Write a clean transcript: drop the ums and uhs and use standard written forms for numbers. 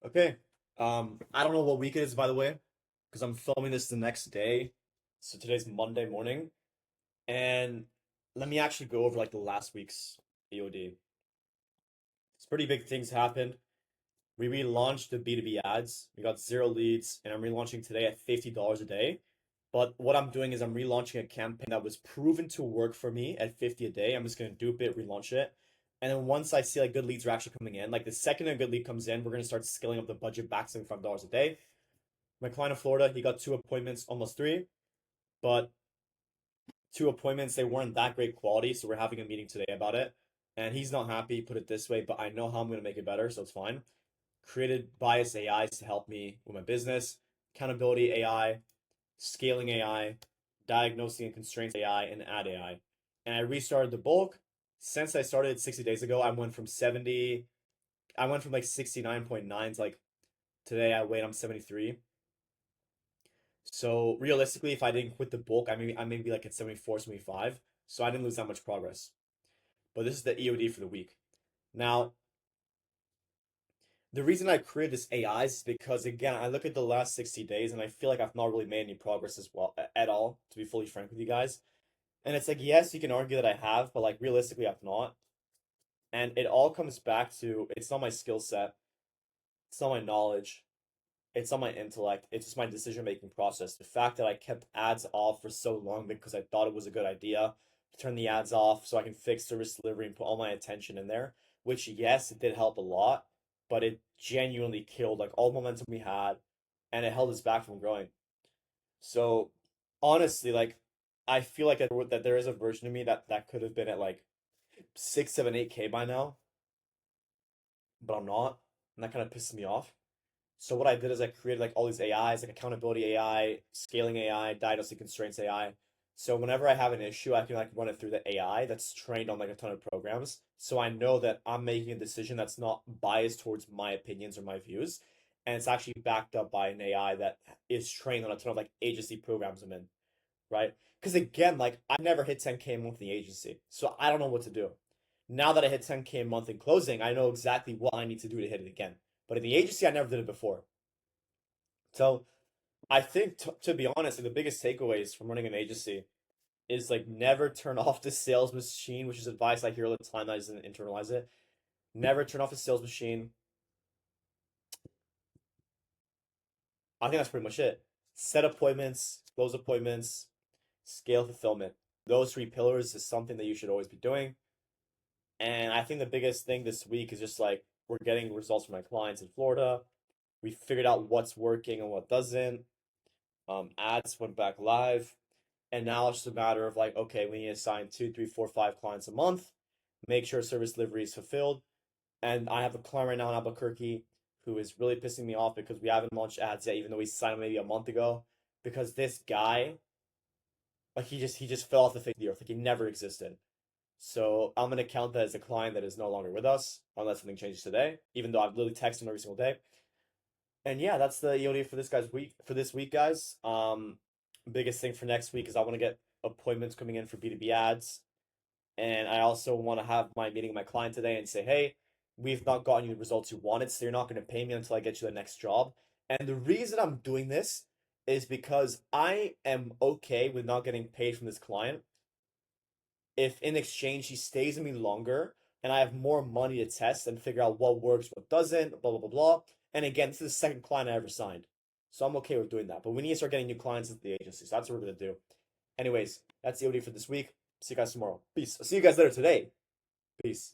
Okay. I don't know what week it is, by the way, because I'm filming this the next day. So today's Monday morning. And let me actually go over like the last week's EOD. It's pretty big things happened. We relaunched the B2B ads. We got zero leads, and I'm relaunching today at $50 a day. But what I'm doing is I'm relaunching a campaign that was proven to work for me at 50 a day. I'm just gonna dupe it, relaunch it. And then once I see like good leads are actually coming in, like the second a good lead comes in, we're gonna start scaling up the budget back to $75 a day. My client in Florida, he got two appointments, almost three, but two appointments, they weren't that great quality, so we're having a meeting today about it. And he's not happy, put it this way, but I know how I'm gonna make it better, so it's fine. Created Bias AI to help me with my business, accountability AI, scaling AI, diagnosing and constraints AI, and ad AI. And I restarted the bulk. Since I started 60 days ago, I went from like 69.9 to like today I'm 73. So realistically, if I didn't quit the bulk, I may be like at 74, 75. So I didn't lose that much progress. But this is the EOD for the week. Now, the reason I created this AI is because again, I look at the last 60 days and I feel like I've not really made any progress as well at all, to be fully frank with you guys. And it's like, yes, you can argue that I have, but like realistically, I've not. And it all comes back to it's not my skill set, it's not my knowledge, it's not my intellect, it's just my decision making process. The fact that I kept ads off for so long because I thought it was a good idea to turn the ads off so I can fix service delivery and put all my attention in there, which, yes, it did help a lot, but it genuinely killed like all the momentum we had and it held us back from growing. So honestly, like I feel like that there is a version of me that could have been at like 6, 7, 8K by now, but I'm not, and that kind of pisses me off. So what I did is I created like all these AIs, like accountability AI, scaling AI, diagnostic constraints AI. So whenever I have an issue, I can like run it through the AI that's trained on like a ton of programs. So I know that I'm making a decision that's not biased towards my opinions or my views, and it's actually backed up by an AI that is trained on a ton of like agency programs I'm in, right? Because again, like I never hit 10K a month in the agency, so I don't know what to do. Now that I hit 10K a month in closing, I know exactly what I need to do to hit it again. But in the agency, I never did it before. So I think, to be honest, like, the biggest takeaways from running an agency is like never turn off the sales machine, which is advice I hear all the time. I just didn't internalize it. Never turn off the sales machine. I think that's pretty much it. Set appointments, close appointments, scale fulfillment. Those three pillars is something that you should always be doing. And I think the biggest thing this week is just like we're getting results from my clients in Florida. We figured out what's working and what doesn't. Ads went back live. And now it's just a matter of like, okay, we need to sign two, three, four, five clients a month, make sure service delivery is fulfilled. And I have a client right now in Albuquerque who is really pissing me off because we haven't launched ads yet, even though we signed maybe a month ago. Because this guy, like he just fell off the face of the earth, like he never existed. So I'm gonna count that as a client that is no longer with us unless something changes today, even though I've literally texted him every single day. And yeah, that's the EOD for this week, guys. Biggest thing for next week is I want to get appointments coming in for B2B ads. And I also want to have my meeting with my client today and say, hey, we've not gotten you the results you wanted, so you're not going to pay me until I get you the next job. And the reason I'm doing this is because I am okay with not getting paid from this client if in exchange he stays with me longer and I have more money to test and figure out what works, what doesn't, blah, blah, blah, blah. And again, this is the second client I ever signed. So I'm okay with doing that. But we need to start getting new clients into the agency. So that's what we're going to do. Anyways, that's the OD for this week. See you guys tomorrow. Peace. I'll see you guys later today. Peace.